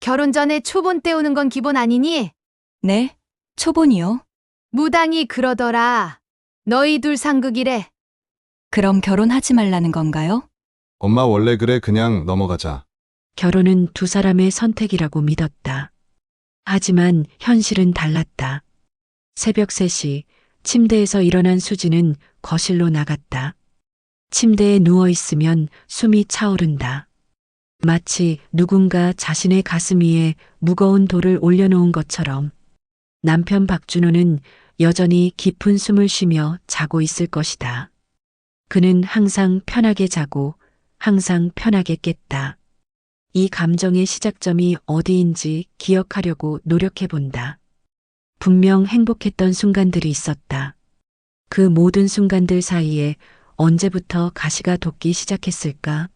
결혼 전에 초본 때우는 건 기본 아니니? 네? 초본이요? 무당이 그러더라. 너희 둘 상극이래. 그럼 결혼하지 말라는 건가요? 엄마 원래 그래 그냥 넘어가자. 결혼은 두 사람의 선택이라고 믿었다. 하지만 현실은 달랐다. 새벽 3시 침대에서 일어난 수지는 거실로 나갔다. 침대에 누워 있으면 숨이 차오른다. 마치 누군가 자신의 가슴 위에 무거운 돌을 올려놓은 것처럼 남편 박준호는 여전히 깊은 숨을 쉬며 자고 있을 것이다. 그는 항상 편하게 자고 항상 편하게 깼다. 이 감정의 시작점이 어디인지 기억하려고 노력해 본다. 분명 행복했던 순간들이 있었다. 그 모든 순간들 사이에 언제부터 가시가 돋기 시작했을까?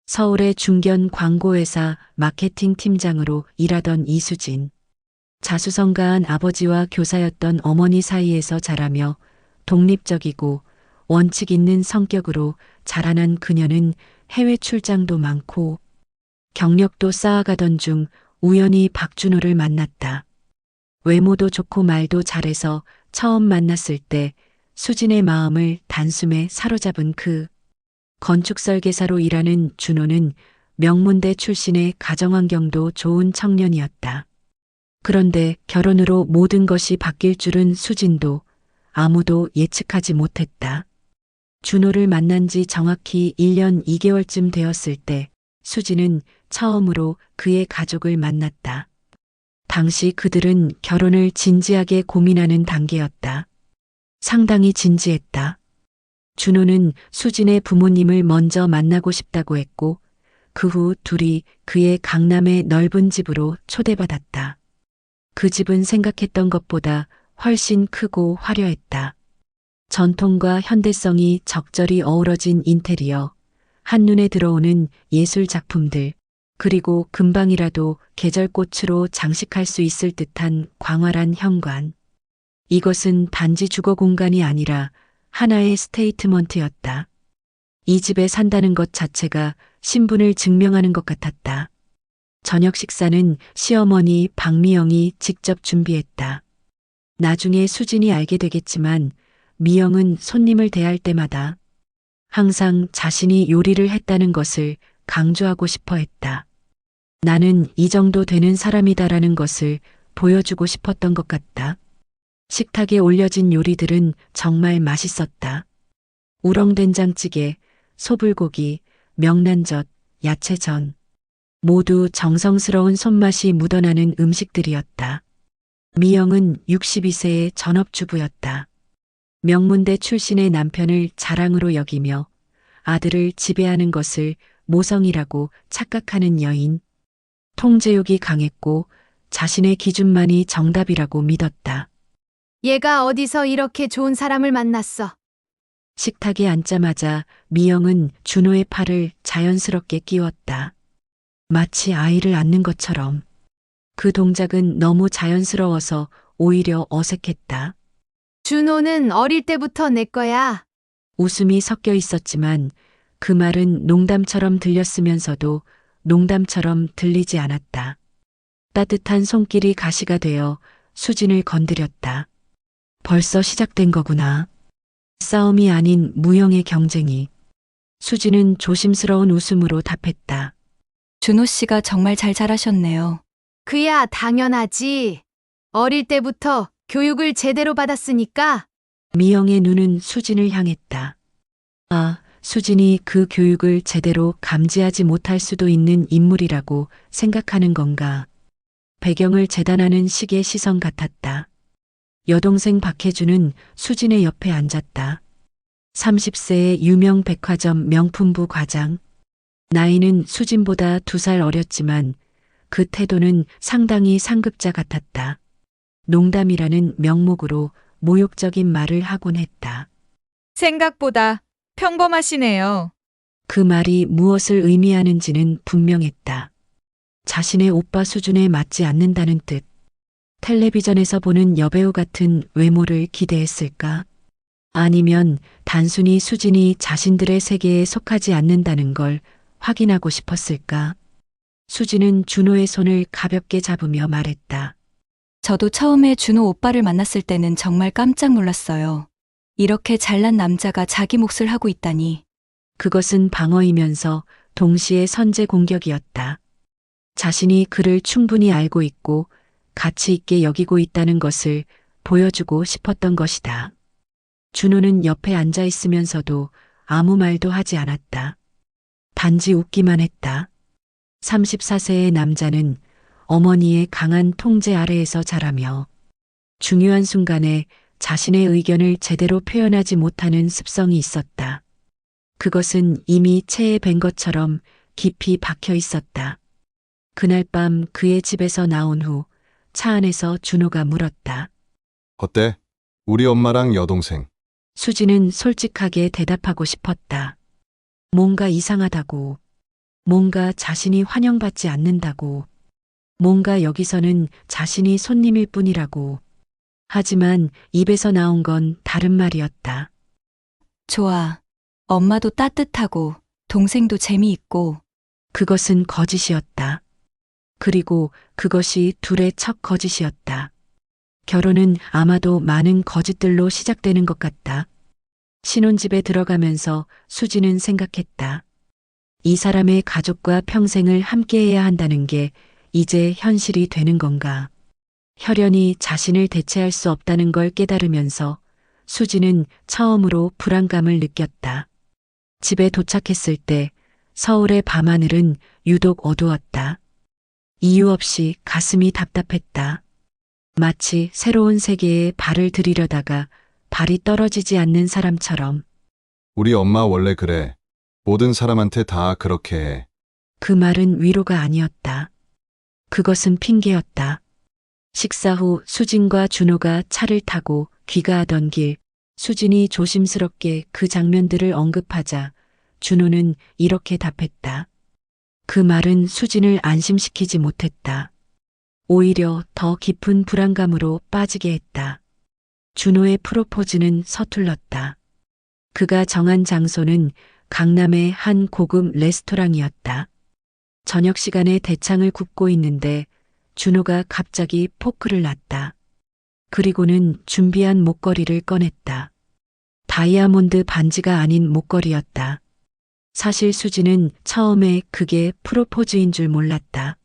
서울의 중견 광고회사 마케팅 팀장으로 일하던 이수진. 자수성가한 아버지와 교사였던 어머니 사이에서 자라며 독립적이고 원칙 있는 성격으로 자라난 그녀는 해외 출장도 많고 경력도 쌓아가던 중 우연히 박준호를 만났다. 외모도 좋고 말도 잘해서 처음 만났을 때 수진의 마음을 단숨에 사로잡은 그 건축 설계사로 일하는 준호는 명문대 출신의 가정환경도 좋은 청년이었다. 그런데 결혼으로 모든 것이 바뀔 줄은 수진도 아무도 예측하지 못했다. 준호를 만난 지 정확히 1년 2개월쯤 되었을 때 수진은 처음으로 그의 가족을 만났다. 당시 그들은 결혼을 진지하게 고민하는 단계였다. 상당히 진지했다. 준호는 수진의 부모님을 먼저 만나고 싶다고 했고 그 후 둘이 그의 강남의 넓은 집으로 초대받았다. 그 집은 생각했던 것보다 훨씬 크고 화려했다. 전통과 현대성이 적절히 어우러진 인테리어, 한눈에 들어오는 예술 작품들, 그리고 금방이라도 계절꽃으로 장식할 수 있을 듯한 광활한 현관. 이것은 단지 주거 공간이 아니라 하나의 스테이트먼트였다. 이 집에 산다는 것 자체가 신분을 증명하는 것 같았다. 저녁 식사는 시어머니 박미영이 직접 준비했다. 나중에 수진이 알게 되겠지만 미영은 손님을 대할 때마다 항상 자신이 요리를 했다는 것을 강조하고 싶어 했다. 나는 이 정도 되는 사람이다라는 것을 보여주고 싶었던 것 같다. 식탁에 올려진 요리들은 정말 맛있었다. 우렁된장찌개, 소불고기, 명란젓, 야채전. 모두 정성스러운 손맛이 묻어나는 음식들이었다. 미영은 62세의 전업주부였다. 명문대 출신의 남편을 자랑으로 여기며 아들을 지배하는 것을 모성이라고 착각하는 여인. 통제욕이 강했고 자신의 기준만이 정답이라고 믿었다. 얘가 어디서 이렇게 좋은 사람을 만났어? 식탁에 앉자마자 미영은 준호의 팔을 자연스럽게 끼웠다. 마치 아이를 안는 것처럼. 그 동작은 너무 자연스러워서 오히려 어색했다. 준호는 어릴 때부터 내 거야. 웃음이 섞여 있었지만 그 말은 농담처럼 들렸으면서도 농담처럼 들리지 않았다. 따뜻한 손길이 가시가 되어 수진을 건드렸다. 벌써 시작된 거구나. 싸움이 아닌 무형의 경쟁이. 수진은 조심스러운 웃음으로 답했다. 준호 씨가 정말 잘 자라셨네요. 그야 당연하지. 어릴 때부터 교육을 제대로 받았으니까. 미영의 눈은 수진을 향했다. 아, 수진이 그 교육을 제대로 감지하지 못할 수도 있는 인물이라고 생각하는 건가. 배경을 재단하는 식의 시선 같았다. 여동생 박혜주는 수진의 옆에 앉았다. 30세의 유명 백화점 명품부 과장. 나이는 수진보다 2살 어렸지만 그 태도는 상당히 상급자 같았다. 농담이라는 명목으로 모욕적인 말을 하곤 했다. 생각보다 평범하시네요. 그 말이 무엇을 의미하는지는 분명했다. 자신의 오빠 수준에 맞지 않는다는 뜻. 텔레비전에서 보는 여배우 같은 외모를 기대했을까? 아니면 단순히 수진이 자신들의 세계에 속하지 않는다는 걸 확인하고 싶었을까? 수지는 준호의 손을 가볍게 잡으며 말했다. 저도 처음에 준호 오빠를 만났을 때는 정말 깜짝 놀랐어요. 이렇게 잘난 남자가 자기 몫을 하고 있다니. 그것은 방어이면서 동시에 선제 공격이었다. 자신이 그를 충분히 알고 있고 가치 있게 여기고 있다는 것을 보여주고 싶었던 것이다. 준호는 옆에 앉아 있으면서도 아무 말도 하지 않았다. 단지 웃기만 했다. 34세의 남자는 어머니의 강한 통제 아래에서 자라며 중요한 순간에 자신의 의견을 제대로 표현하지 못하는 습성이 있었다. 그것은 이미 체에 밴 것처럼 깊이 박혀 있었다. 그날 밤 그의 집에서 나온 후 차 안에서 준호가 물었다. 어때? 우리 엄마랑 여동생. 수지는 솔직하게 대답하고 싶었다. 뭔가 이상하다고. 뭔가 자신이 환영받지 않는다고. 뭔가 여기서는 자신이 손님일 뿐이라고. 하지만 입에서 나온 건 다른 말이었다. 좋아. 엄마도 따뜻하고 동생도 재미있고. 그것은 거짓이었다. 그리고 그것이 둘의 첫 거짓이었다. 결혼은 아마도 많은 거짓들로 시작되는 것 같다. 신혼집에 들어가면서 수지는 생각했다. 이 사람의 가족과 평생을 함께해야 한다는 게 이제 현실이 되는 건가? 혈연이 자신을 대체할 수 없다는 걸 깨달으면서 수지는 처음으로 불안감을 느꼈다. 집에 도착했을 때 서울의 밤하늘은 유독 어두웠다. 이유 없이 가슴이 답답했다. 마치 새로운 세계에 발을 들이려다가 발이 떨어지지 않는 사람처럼. 우리 엄마 원래 그래. 모든 사람한테 다 그렇게 해. 그 말은 위로가 아니었다. 그것은 핑계였다. 식사 후 수진과 준호가 차를 타고 귀가하던 길, 수진이 조심스럽게 그 장면들을 언급하자 준호는 이렇게 답했다. 그 말은 수진을 안심시키지 못했다. 오히려 더 깊은 불안감으로 빠지게 했다. 준호의 프로포즈는 서툴렀다. 그가 정한 장소는 강남의 한 고급 레스토랑이었다. 저녁 시간에 대창을 굽고 있는데 준호가 갑자기 포크를 놨다. 그리고는 준비한 목걸이를 꺼냈다. 다이아몬드 반지가 아닌 목걸이였다. 사실 수지는 처음에 그게 프로포즈인 줄 몰랐다.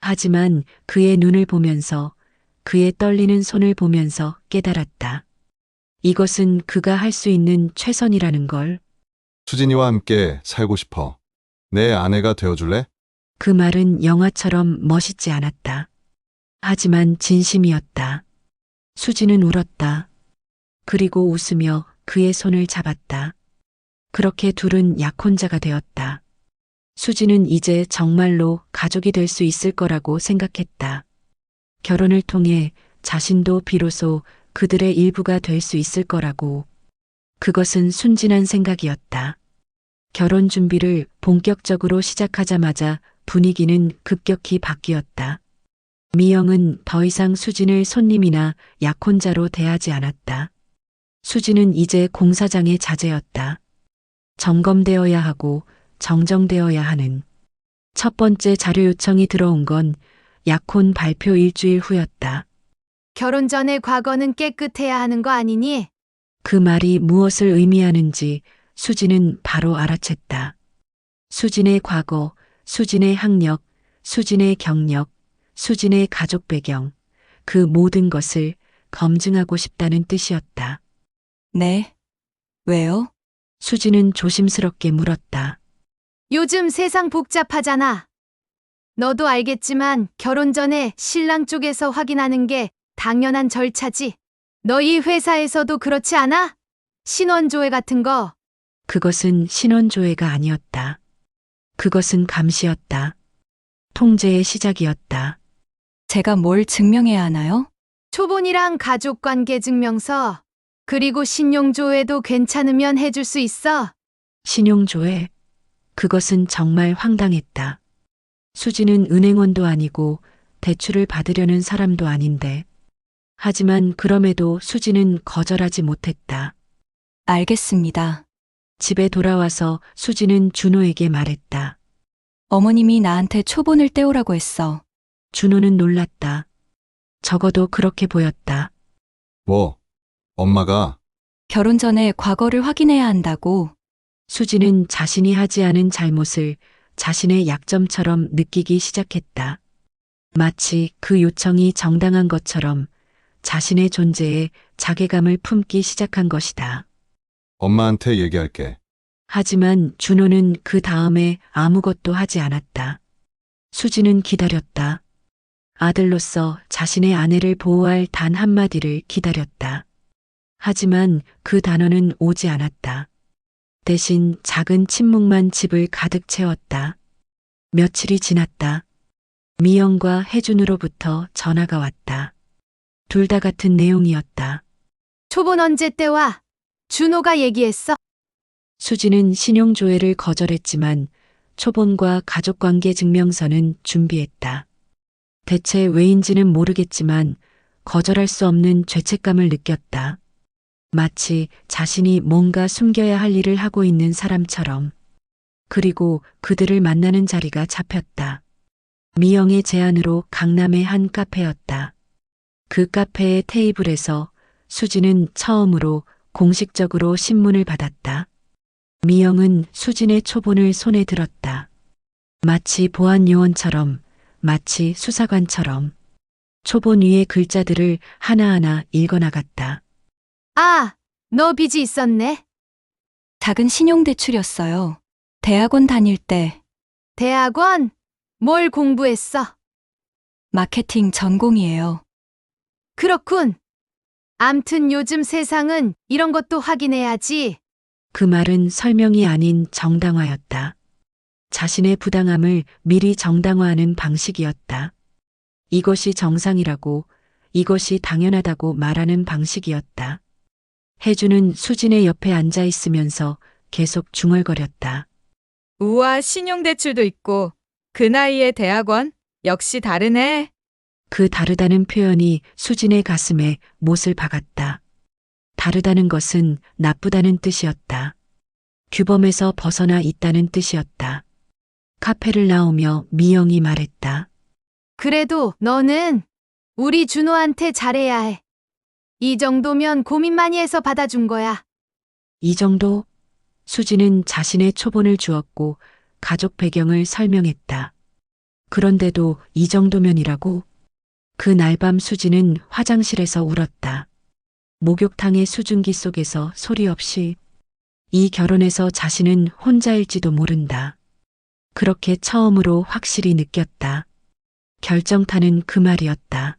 하지만 그의 눈을 보면서 그의 떨리는 손을 보면서 깨달았다. 이것은 그가 할 수 있는 최선이라는 걸. 수진이와 함께 살고 싶어. 내 아내가 되어줄래? 그 말은 영화처럼 멋있지 않았다. 하지만 진심이었다. 수지는 울었다. 그리고 웃으며 그의 손을 잡았다. 그렇게 둘은 약혼자가 되었다. 수지는 이제 정말로 가족이 될 수 있을 거라고 생각했다. 결혼을 통해 자신도 비로소 그들의 일부가 될 수 있을 거라고. 그것은 순진한 생각이었다. 결혼 준비를 본격적으로 시작하자마자 분위기는 급격히 바뀌었다. 미영은 더 이상 수진을 손님이나 약혼자로 대하지 않았다. 수진은 이제 공사장의 자재였다. 점검되어야 하고 정정되어야 하는. 첫 번째 자료 요청이 들어온 건 약혼 발표 일주일 후였다. 결혼 전에 과거는 깨끗해야 하는 거 아니니? 그 말이 무엇을 의미하는지 수진은 바로 알아챘다. 수진의 과거, 수진의 학력, 수진의 경력, 수진의 가족 배경, 그 모든 것을 검증하고 싶다는 뜻이었다. 네. 왜요? 수진은 조심스럽게 물었다. 요즘 세상 복잡하잖아. 너도 알겠지만 결혼 전에 신랑 쪽에서 확인하는 게 당연한 절차지. 너희 회사에서도 그렇지 않아? 신원조회 같은 거. 그것은 신원조회가 아니었다. 그것은 감시였다. 통제의 시작이었다. 제가 뭘 증명해야 하나요? 초본이랑 가족관계 증명서. 그리고 신용조회도 괜찮으면 해줄 수 있어. 신용조회. 그것은 정말 황당했다. 수지는 은행원도 아니고 대출을 받으려는 사람도 아닌데. 하지만 그럼에도 수지는 거절하지 못했다. 알겠습니다. 집에 돌아와서 수지는 준호에게 말했다. 어머님이 나한테 초본을 떼오라고 했어. 준호는 놀랐다. 적어도 그렇게 보였다. 뭐? 엄마가? 결혼 전에 과거를 확인해야 한다고. 수지는 자신이 하지 않은 잘못을 자신의 약점처럼 느끼기 시작했다. 마치 그 요청이 정당한 것처럼 자신의 존재에 자괴감을 품기 시작한 것이다. 엄마한테 얘기할게. 하지만 준호는 그 다음에 아무것도 하지 않았다. 수지는 기다렸다. 아들로서 자신의 아내를 보호할 단 한마디를 기다렸다. 하지만 그 단어는 오지 않았다. 대신 작은 침묵만 집을 가득 채웠다. 며칠이 지났다. 미영과 혜준으로부터 전화가 왔다. 둘 다 같은 내용이었다. 초본 언제 떼와? 준호가 얘기했어. 수지는 신용조회를 거절했지만 초본과 가족관계 증명서는 준비했다. 대체 왜인지는 모르겠지만 거절할 수 없는 죄책감을 느꼈다. 마치 자신이 뭔가 숨겨야 할 일을 하고 있는 사람처럼. 그리고 그들을 만나는 자리가 잡혔다. 미영의 제안으로 강남의 한 카페였다. 그 카페의 테이블에서 수지는 처음으로 공식적으로 신문을 받았다. 미영은 수진의 초본을 손에 들었다. 마치 보안 요원처럼, 마치 수사관처럼 초본 위의 글자들을 하나하나 읽어나갔다. 아, 너 빚이 있었네. 작은 신용대출이었어요. 대학원 다닐 때 대학원? 뭘 공부했어? 마케팅 전공이에요. 그렇군. 암튼 요즘 세상은 이런 것도 확인해야지. 그 말은 설명이 아닌 정당화였다. 자신의 부당함을 미리 정당화하는 방식이었다. 이것이 정상이라고, 이것이 당연하다고 말하는 방식이었다. 혜주는 수진의 옆에 앉아 있으면서 계속 중얼거렸다. 우와, 신용대출도 있고 그 나이에 대학원? 역시 다르네. 그 다르다는 표현이 수진의 가슴에 못을 박았다. 다르다는 것은 나쁘다는 뜻이었다. 규범에서 벗어나 있다는 뜻이었다. 카페를 나오며 미영이 말했다. 그래도 너는 우리 준호한테 잘해야 해. 이 정도면 고민 많이 해서 받아준 거야. 이 정도? 수지는 자신의 초본을 주었고 가족 배경을 설명했다. 그런데도 이 정도면이라고? 그날 밤 수지는 화장실에서 울었다. 목욕탕의 수증기 속에서 소리 없이 이 결혼에서 자신은 혼자일지도 모른다. 그렇게 처음으로 확실히 느꼈다. 결정타는 그 말이었다.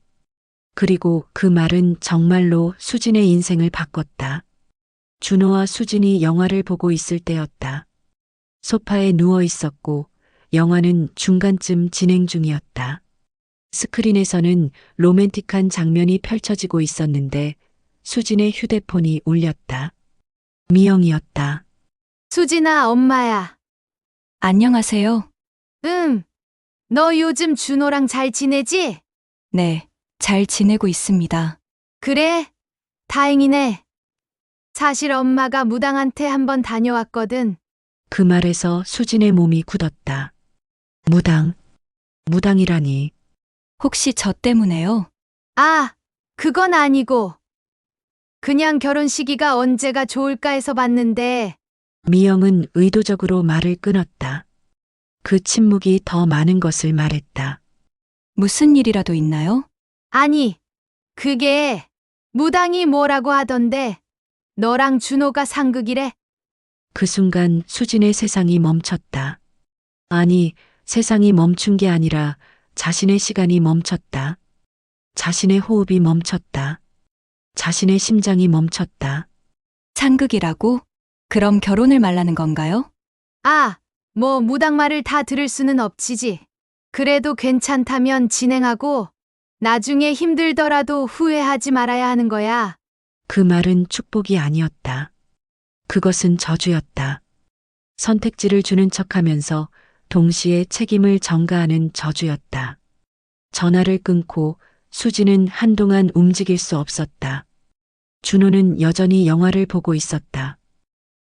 그리고 그 말은 정말로 수진의 인생을 바꿨다. 준호와 수진이 영화를 보고 있을 때였다. 소파에 누워 있었고 영화는 중간쯤 진행 중이었다. 스크린에서는 로맨틱한 장면이 펼쳐지고 있었는데 수진의 휴대폰이 울렸다. 미영이었다. 수진아, 엄마야. 안녕하세요. 응. 너 요즘 준호랑 잘 지내지? 네, 잘 지내고 있습니다. 그래? 다행이네. 사실 엄마가 무당한테 한번 다녀왔거든. 그 말에서 수진의 몸이 굳었다. 무당. 무당이라니. 혹시 저 때문에요? 아, 그건 아니고. 그냥 결혼 시기가 언제가 좋을까 해서 봤는데. 미영은 의도적으로 말을 끊었다. 그 침묵이 더 많은 것을 말했다. 무슨 일이라도 있나요? 아니, 그게 무당이 뭐라고 하던데. 너랑 준호가 상극이래. 그 순간 수진의 세상이 멈췄다. 아니, 세상이 멈춘 게 아니라 자신의 시간이 멈췄다. 자신의 호흡이 멈췄다. 자신의 심장이 멈췄다. 상극이라고? 그럼 결혼을 말라는 건가요? 아, 뭐 무당 말을 다 들을 수는 없지지. 그래도 괜찮다면 진행하고 나중에 힘들더라도 후회하지 말아야 하는 거야. 그 말은 축복이 아니었다. 그것은 저주였다. 선택지를 주는 척하면서 동시에 책임을 전가하는 저주였다. 전화를 끊고 수지는 한동안 움직일 수 없었다. 준호는 여전히 영화를 보고 있었다.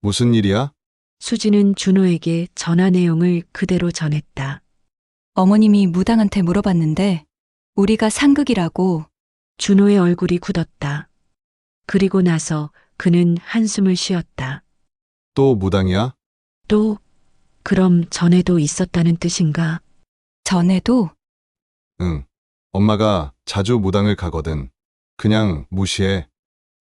무슨 일이야? 수지는 준호에게 전화 내용을 그대로 전했다. 어머님이 무당한테 물어봤는데 우리가 상극이라고. 준호의 얼굴이 굳었다. 그리고 나서 그는 한숨을 쉬었다. 또 무당이야? 또, 그럼 전에도 있었다는 뜻인가? 전에도. 응. 엄마가 자주 무당을 가거든. 그냥 무시해.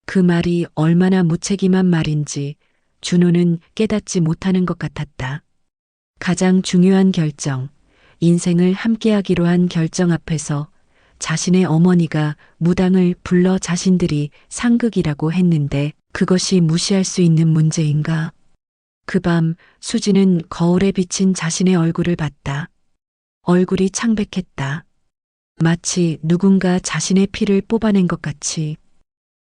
그 말이 얼마나 무책임한 말인지 준호는 깨닫지 못하는 것 같았다. 가장 중요한 결정, 인생을 함께하기로 한 결정 앞에서 자신의 어머니가 무당을 불러 자신들이 상극이라고 했는데 그것이 무시할 수 있는 문제인가? 그 밤 수지는 거울에 비친 자신의 얼굴을 봤다. 얼굴이 창백했다. 마치 누군가 자신의 피를 뽑아낸 것 같이.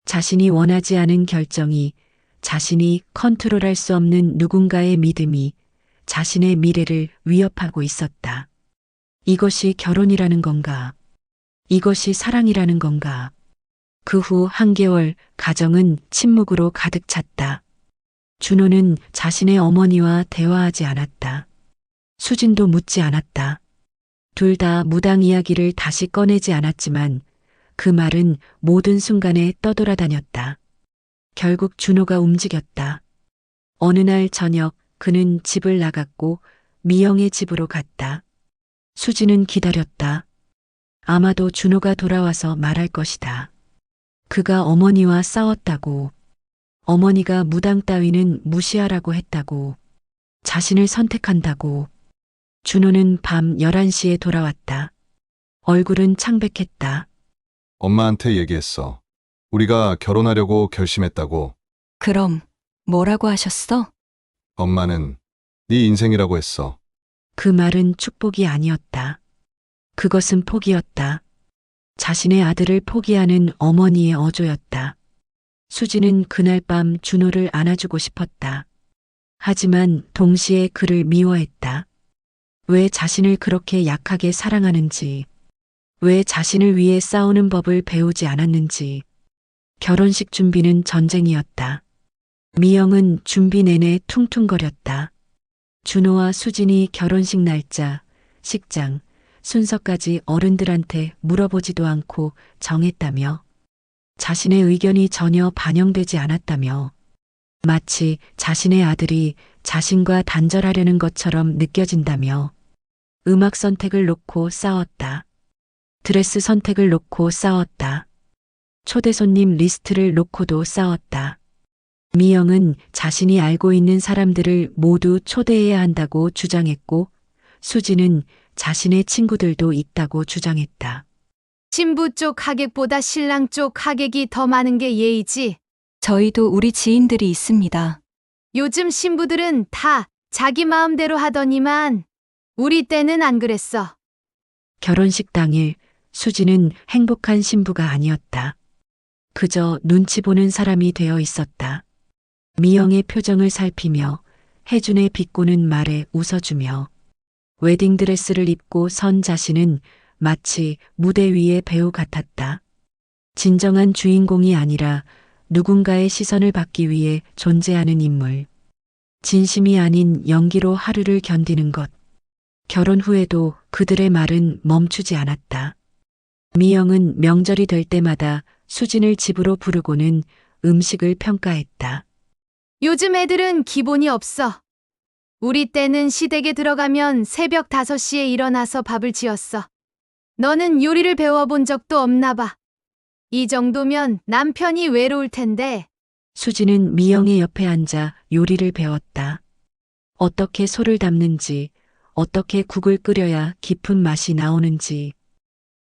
자신이 원하지 않은 결정이, 자신이 컨트롤할 수 없는 누군가의 믿음이 자신의 미래를 위협하고 있었다. 이것이 결혼이라는 건가? 이것이 사랑이라는 건가? 그 후 한개월 가정은 침묵으로 가득 찼다. 준호는 자신의 어머니와 대화하지 않았다. 수진도 묻지 않았다. 둘 다 무당 이야기를 다시 꺼내지 않았지만 그 말은 모든 순간에 떠돌아다녔다. 결국 준호가 움직였다. 어느 날 저녁 그는 집을 나갔고 미영의 집으로 갔다. 수지는 기다렸다. 아마도 준호가 돌아와서 말할 것이다. 그가 어머니와 싸웠다고. 어머니가 무당 따위는 무시하라고 했다고. 자신을 선택한다고. 준호는 밤 11시에 돌아왔다. 얼굴은 창백했다. 엄마한테 얘기했어. 우리가 결혼하려고 결심했다고. 그럼 뭐라고 하셨어? 엄마는 네 인생이라고 했어. 그 말은 축복이 아니었다. 그것은 포기였다. 자신의 아들을 포기하는 어머니의 어조였다. 수지는 그날 밤 준호를 안아주고 싶었다. 하지만 동시에 그를 미워했다. 왜 자신을 그렇게 약하게 사랑하는지, 왜 자신을 위해 싸우는 법을 배우지 않았는지. 결혼식 준비는 전쟁이었다. 미영은 준비 내내 퉁퉁거렸다. 준호와 수진이 결혼식 날짜, 식장, 순서까지 어른들한테 물어보지도 않고 정했다며. 자신의 의견이 전혀 반영되지 않았다며. 마치 자신의 아들이 자신과 단절하려는 것처럼 느껴진다며. 음악 선택을 놓고 싸웠다. 드레스 선택을 놓고 싸웠다. 초대 손님 리스트를 놓고도 싸웠다. 미영은 자신이 알고 있는 사람들을 모두 초대해야 한다고 주장했고, 수지는 자신의 친구들도 있다고 주장했다. 신부 쪽 하객보다 신랑 쪽 하객이 더 많은 게 예의지. 저희도 우리 지인들이 있습니다. 요즘 신부들은 다 자기 마음대로 하더니만 우리 때는 안 그랬어. 결혼식 당일 수지는 행복한 신부가 아니었다. 그저 눈치 보는 사람이 되어 있었다. 미영의 표정을 살피며 혜준의 비꼬는 말에 웃어주며 웨딩드레스를 입고 선 자신은 마치 무대 위의 배우 같았다. 진정한 주인공이 아니라 누군가의 시선을 받기 위해 존재하는 인물. 진심이 아닌 연기로 하루를 견디는 것. 결혼 후에도 그들의 말은 멈추지 않았다. 미영은 명절이 될 때마다 수진을 집으로 부르고는 음식을 평가했다. 요즘 애들은 기본이 없어. 우리 때는 시댁에 들어가면 새벽 5시에 일어나서 밥을 지었어. 너는 요리를 배워본 적도 없나 봐. 이 정도면 남편이 외로울 텐데. 수지는 미영의 옆에 앉아 요리를 배웠다. 어떻게 소를 담는지, 어떻게 국을 끓여야 깊은 맛이 나오는지.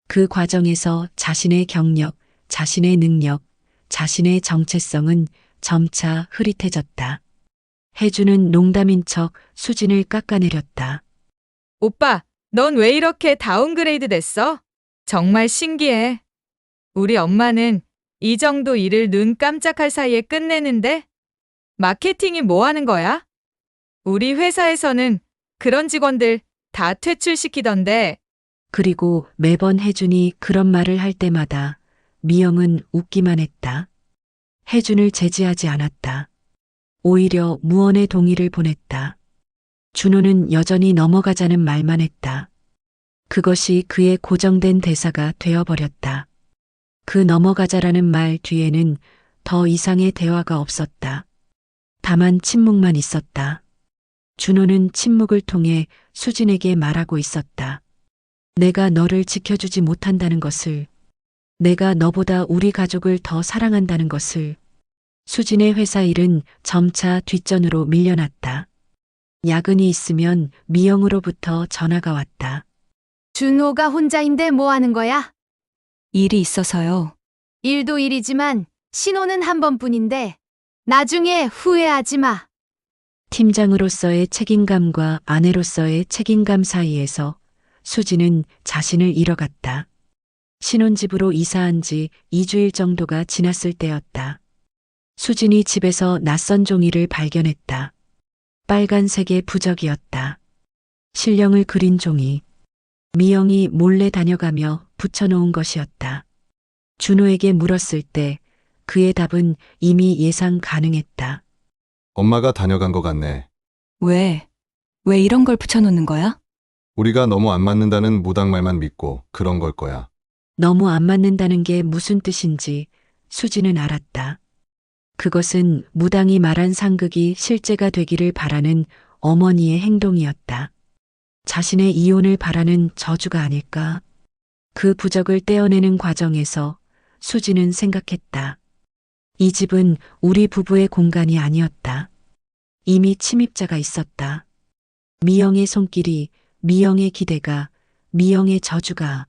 그 과정에서 자신의 경력, 자신의 능력, 자신의 정체성은 점차 흐릿해졌다. 혜주는 농담인 척 수진을 깎아내렸다. 오빠, 넌 왜 이렇게 다운그레이드 됐어? 정말 신기해. 우리 엄마는 이 정도 일을 눈 깜짝할 사이에 끝내는데? 마케팅이 뭐 하는 거야? 우리 회사에서는 그런 직원들 다 퇴출시키던데. 그리고 매번 혜준이 그런 말을 할 때마다 미영은 웃기만 했다. 혜준을 제지하지 않았다. 오히려 무언의 동의를 보냈다. 준호는 여전히 넘어가자는 말만 했다. 그것이 그의 고정된 대사가 되어버렸다. 그 넘어가자라는 말 뒤에는 더 이상의 대화가 없었다. 다만 침묵만 있었다. 준호는 침묵을 통해 수진에게 말하고 있었다. 내가 너를 지켜주지 못한다는 것을, 내가 너보다 우리 가족을 더 사랑한다는 것을. 수진의 회사 일은 점차 뒷전으로 밀려났다. 야근이 있으면 미영으로부터 전화가 왔다. 준호가 혼자인데 뭐 하는 거야? 일이 있어서요. 일도 일이지만 신호는 한 번뿐인데 나중에 후회하지 마. 팀장으로서의 책임감과 아내로서의 책임감 사이에서 수진은 자신을 잃어갔다. 신혼집으로 이사한 지 2주일 정도가 지났을 때였다. 수진이 집에서 낯선 종이를 발견했다. 빨간색의 부적이었다. 실령을 그린 종이. 미영이 몰래 다녀가며 붙여놓은 것이었다. 준호에게 물었을 때 그의 답은 이미 예상 가능했다. 엄마가 다녀간 것 같네. 왜? 왜 이런 걸 붙여놓는 거야? 우리가 너무 안 맞는다는 무당말만 믿고 그런 걸 거야. 너무 안 맞는다는 게 무슨 뜻인지 수진은 알았다. 그것은 무당이 말한 상극이 실제가 되기를 바라는 어머니의 행동이었다. 자신의 이혼을 바라는 저주가 아닐까? 그 부적을 떼어내는 과정에서 수진은 생각했다. 이 집은 우리 부부의 공간이 아니었다. 이미 침입자가 있었다. 미영의 손길이, 미영의 기대가, 미영의 저주가.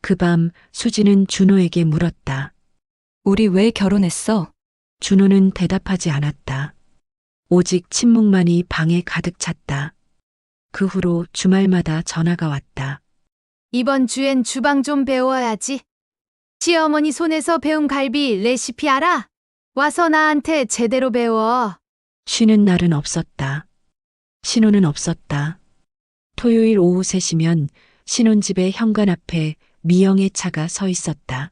그 밤 수진은 준호에게 물었다. 우리 왜 결혼했어? 준호는 대답하지 않았다. 오직 침묵만이 방에 가득 찼다. 그 후로 주말마다 전화가 왔다. 이번 주엔 주방 좀 배워야지. 시어머니 손에서 배운 갈비 레시피 알아? 와서 나한테 제대로 배워. 쉬는 날은 없었다. 신호는 없었다. 토요일 오후 3시면 신혼집의 현관 앞에 미영의 차가 서 있었다.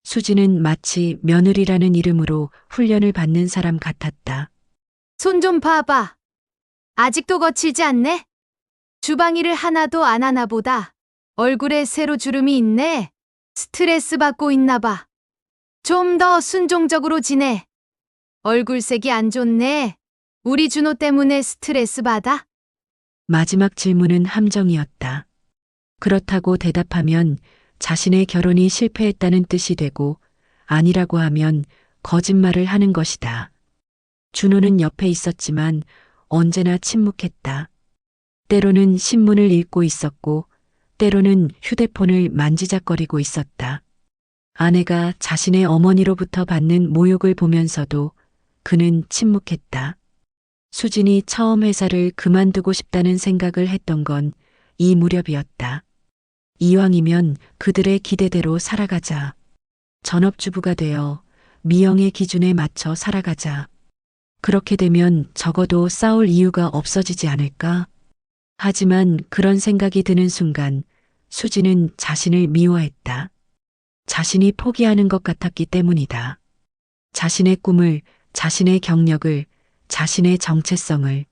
수지는 마치 며느리라는 이름으로 훈련을 받는 사람 같았다. 손 좀 봐봐. 아직도 거칠지 않네? 주방 일을 하나도 안 하나 보다. 얼굴에 새로 주름이 있네. 스트레스 받고 있나 봐. 좀 더 순종적으로 지내. 얼굴색이 안 좋네. 우리 준호 때문에 스트레스 받아? 마지막 질문은 함정이었다. 그렇다고 대답하면 자신의 결혼이 실패했다는 뜻이 되고 아니라고 하면 거짓말을 하는 것이다. 준호는 옆에 있었지만 언제나 침묵했다. 때로는 신문을 읽고 있었고 때로는 휴대폰을 만지작거리고 있었다. 아내가 자신의 어머니로부터 받는 모욕을 보면서도 그는 침묵했다. 수진이 처음 회사를 그만두고 싶다는 생각을 했던 건 이 무렵이었다. 이왕이면 그들의 기대대로 살아가자. 전업주부가 되어 미영의 기준에 맞춰 살아가자. 그렇게 되면 적어도 싸울 이유가 없어지지 않을까? 하지만 그런 생각이 드는 순간 수지는 자신을 미워했다. 자신이 포기하는 것 같았기 때문이다. 자신의 꿈을, 자신의 경력을, 자신의 정체성을.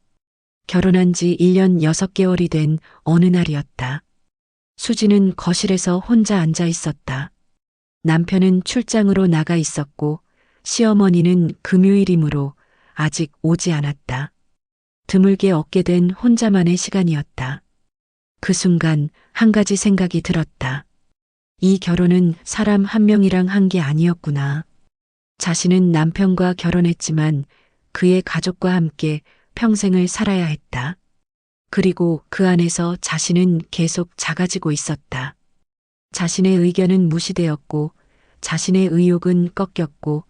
결혼한 지 1년 6개월이 된 어느 날이었다. 수지는 거실에서 혼자 앉아 있었다. 남편은 출장으로 나가 있었고 시어머니는 금요일이므로 아직 오지 않았다. 드물게 얻게 된 혼자만의 시간이었다. 그 순간 한 가지 생각이 들었다. 이 결혼은 사람 한 명이랑 한 게 아니었구나. 자신은 남편과 결혼했지만 그의 가족과 함께 평생을 살아야 했다. 그리고 그 안에서 자신은 계속 작아지고 있었다. 자신의 의견은 무시되었고 자신의 의욕은 꺾였고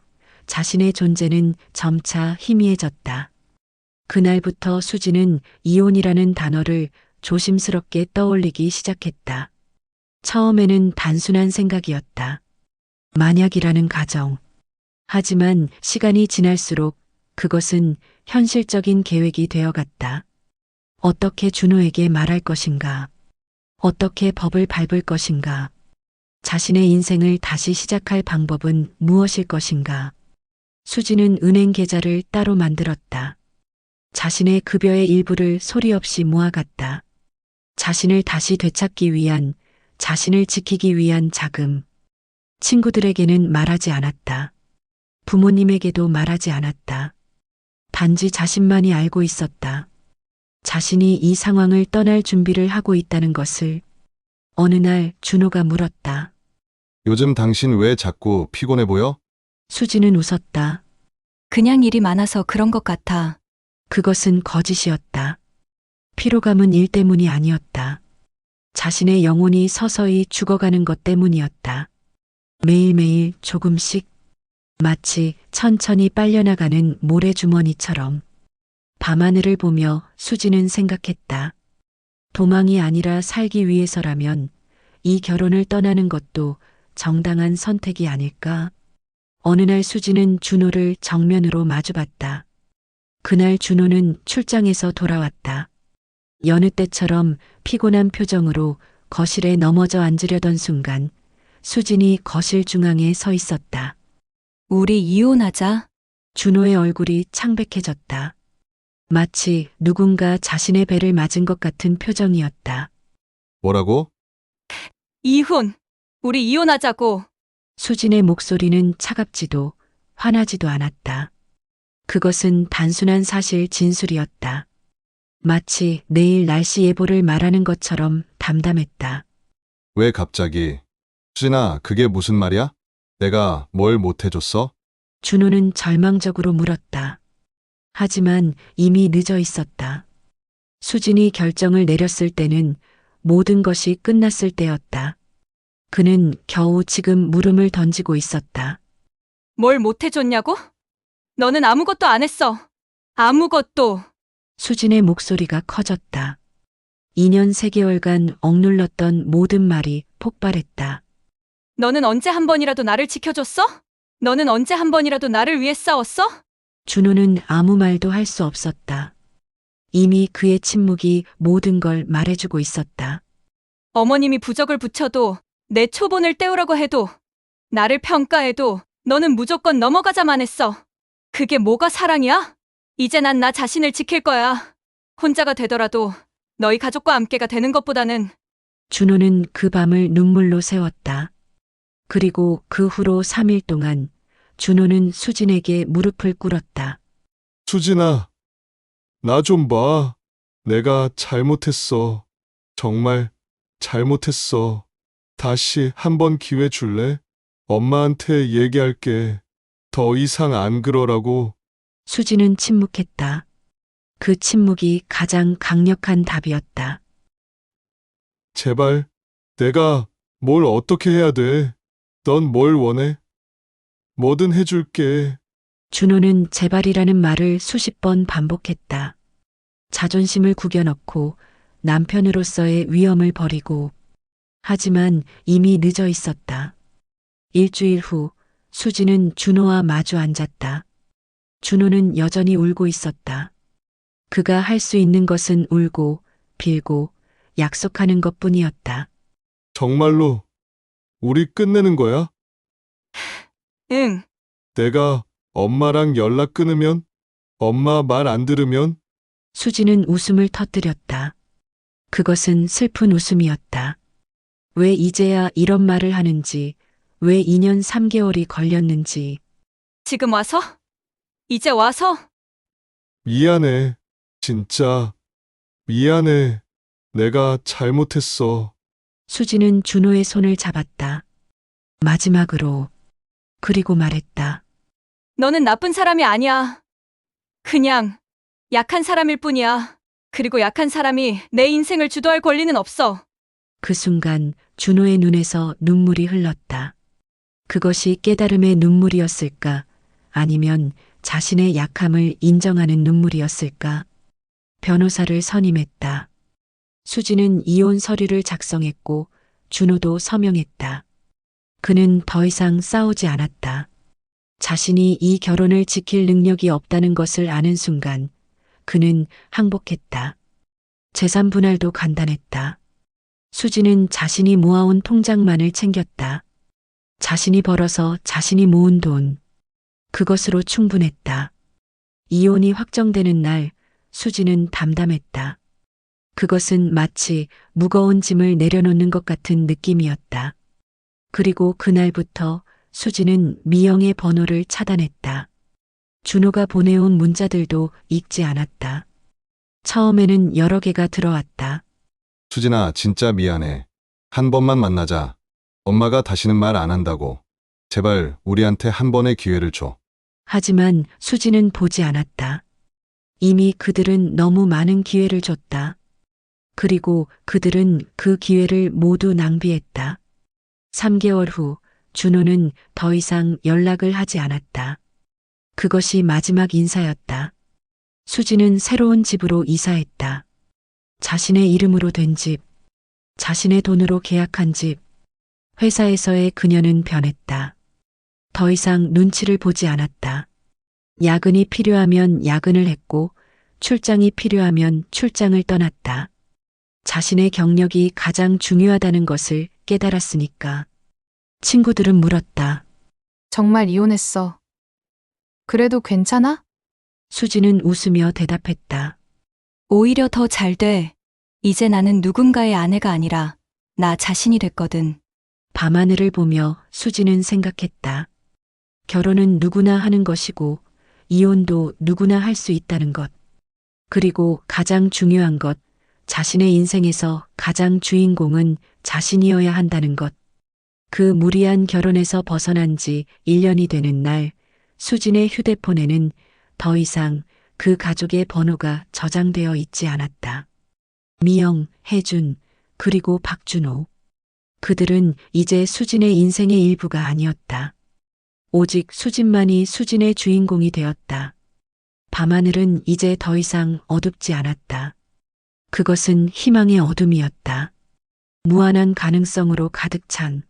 자신의 존재는 점차 희미해졌다. 그날부터 수지는 이혼이라는 단어를 조심스럽게 떠올리기 시작했다. 처음에는 단순한 생각이었다. 만약이라는 가정. 하지만 시간이 지날수록 그것은 현실적인 계획이 되어갔다. 어떻게 준호에게 말할 것인가? 어떻게 법을 밟을 것인가? 자신의 인생을 다시 시작할 방법은 무엇일 것인가? 수지는 은행 계좌를 따로 만들었다. 자신의 급여의 일부를 소리 없이 모아갔다. 자신을 다시 되찾기 위한, 자신을 지키기 위한 자금. 친구들에게는 말하지 않았다. 부모님에게도 말하지 않았다. 단지 자신만이 알고 있었다. 자신이 이 상황을 떠날 준비를 하고 있다는 것을. 어느 날 준호가 물었다. 요즘 당신 왜 자꾸 피곤해 보여? 수지는 웃었다. 그냥 일이 많아서 그런 것 같아. 그것은 거짓이었다. 피로감은 일 때문이 아니었다. 자신의 영혼이 서서히 죽어가는 것 때문이었다. 매일매일 조금씩, 마치 천천히 빨려나가는 모래주머니처럼. 밤하늘을 보며 수지는 생각했다. 도망이 아니라 살기 위해서라면 이 결혼을 떠나는 것도 정당한 선택이 아닐까? 어느 날 수지는 준호를 정면으로 마주봤다. 그날 준호는 출장에서 돌아왔다. 여느 때처럼 피곤한 표정으로 거실에 넘어져 앉으려던 순간 수진이 거실 중앙에 서 있었다. 우리 이혼하자. 준호의 얼굴이 창백해졌다. 마치 누군가 자신의 배를 맞은 것 같은 표정이었다. 뭐라고? 이혼. 우리 이혼하자고. 수진의 목소리는 차갑지도 화나지도 않았다. 그것은 단순한 사실 진술이었다. 마치 내일 날씨 예보를 말하는 것처럼 담담했다. 왜 갑자기? 수진아, 그게 무슨 말이야? 내가 뭘 못해줬어? 준호는 절망적으로 물었다. 하지만 이미 늦어 있었다. 수진이 결정을 내렸을 때는 모든 것이 끝났을 때였다. 그는 겨우 지금 물음을 던지고 있었다. 뭘 못해줬냐고? 너는 아무것도 안 했어. 아무것도. 수진의 목소리가 커졌다. 2년 3개월간 억눌렀던 모든 말이 폭발했다. 너는 언제 한 번이라도 나를 지켜줬어? 너는 언제 한 번이라도 나를 위해 싸웠어? 준호는 아무 말도 할 수 없었다. 이미 그의 침묵이 모든 걸 말해주고 있었다. 어머님이 부적을 붙여도 내 초본을 때우라고 해도 나를 평가해도 너는 무조건 넘어가자만 했어. 그게 뭐가 사랑이야? 이제 난 나 자신을 지킬 거야. 혼자가 되더라도 너희 가족과 함께가 되는 것보다는. 준호는 그 밤을 눈물로 새웠다. 그리고 그 후로 3일 동안 준호는 수진에게 무릎을 꿇었다. 수진아, 나 좀 봐. 내가 잘못했어. 정말 잘못했어. 다시 한 번 기회 줄래? 엄마한테 얘기할게. 더 이상 안 그러라고. 수진은 침묵했다. 그 침묵이 가장 강력한 답이었다. 제발, 내가 뭘 어떻게 해야 돼? 넌 뭘 원해? 뭐든 해줄게. 준호는 제발이라는 말을 수십 번 반복했다. 자존심을 구겨넣고 남편으로서의 위엄을 버리고. 하지만 이미 늦어 있었다. 일주일 후 수지는 준호와 마주 앉았다. 준호는 여전히 울고 있었다. 그가 할 수 있는 것은 울고 빌고 약속하는 것뿐이었다. 정말로 우리 끝내는 거야? 응. 내가 엄마랑 연락 끊으면? 엄마 말 안 들으면? 수지는 웃음을 터뜨렸다. 그것은 슬픈 웃음이었다. 왜 이제야 이런 말을 하는지, 왜 2년 3개월이 걸렸는지. 지금 와서? 이제 와서? 미안해. 진짜. 미안해. 내가 잘못했어. 수지는 준호의 손을 잡았다. 마지막으로. 그리고 말했다. 너는 나쁜 사람이 아니야. 그냥 약한 사람일 뿐이야. 그리고 약한 사람이 내 인생을 주도할 권리는 없어. 그 순간 준호의 눈에서 눈물이 흘렀다. 그것이 깨달음의 눈물이었을까? 아니면 자신의 약함을 인정하는 눈물이었을까? 변호사를 선임했다. 수지는 이혼 서류를 작성했고 준호도 서명했다. 그는 더 이상 싸우지 않았다. 자신이 이 결혼을 지킬 능력이 없다는 것을 아는 순간 그는 항복했다. 재산 분할도 간단했다. 수지는 자신이 모아온 통장만을 챙겼다. 자신이 벌어서 자신이 모은 돈. 그것으로 충분했다. 이혼이 확정되는 날 수지는 담담했다. 그것은 마치 무거운 짐을 내려놓는 것 같은 느낌이었다. 그리고 그날부터 수지는 미영의 번호를 차단했다. 준호가 보내온 문자들도 읽지 않았다. 처음에는 여러 개가 들어왔다. 수진아, 진짜 미안해. 한 번만 만나자. 엄마가 다시는 말 안 한다고. 제발 우리한테 한 번의 기회를 줘. 하지만 수지는 보지 않았다. 이미 그들은 너무 많은 기회를 줬다. 그리고 그들은 그 기회를 모두 낭비했다. 3개월 후 준호는 더 이상 연락을 하지 않았다. 그것이 마지막 인사였다. 수지는 새로운 집으로 이사했다. 자신의 이름으로 된 집, 자신의 돈으로 계약한 집. 회사에서의 그녀는 변했다. 더 이상 눈치를 보지 않았다. 야근이 필요하면 야근을 했고 출장이 필요하면 출장을 떠났다. 자신의 경력이 가장 중요하다는 것을 깨달았으니까. 친구들은 물었다. 정말 이혼했어. 그래도 괜찮아? 수지는 웃으며 대답했다. 오히려 더 잘 돼. 이제 나는 누군가의 아내가 아니라 나 자신이 됐거든. 밤하늘을 보며 수지는 생각했다. 결혼은 누구나 하는 것이고 이혼도 누구나 할 수 있다는 것. 그리고 가장 중요한 것, 자신의 인생에서 가장 주인공은 자신이어야 한다는 것. 그 무리한 결혼에서 벗어난 지 1년이 되는 날, 수진의 휴대폰에는 더 이상 그 가족의 번호가 저장되어 있지 않았다. 미영, 혜준, 그리고 박준호. 그들은 이제 수진의 인생의 일부가 아니었다. 오직 수진만이 수진의 주인공이 되었다. 밤하늘은 이제 더 이상 어둡지 않았다. 그것은 희망의 어둠이었다. 무한한 가능성으로 가득 찬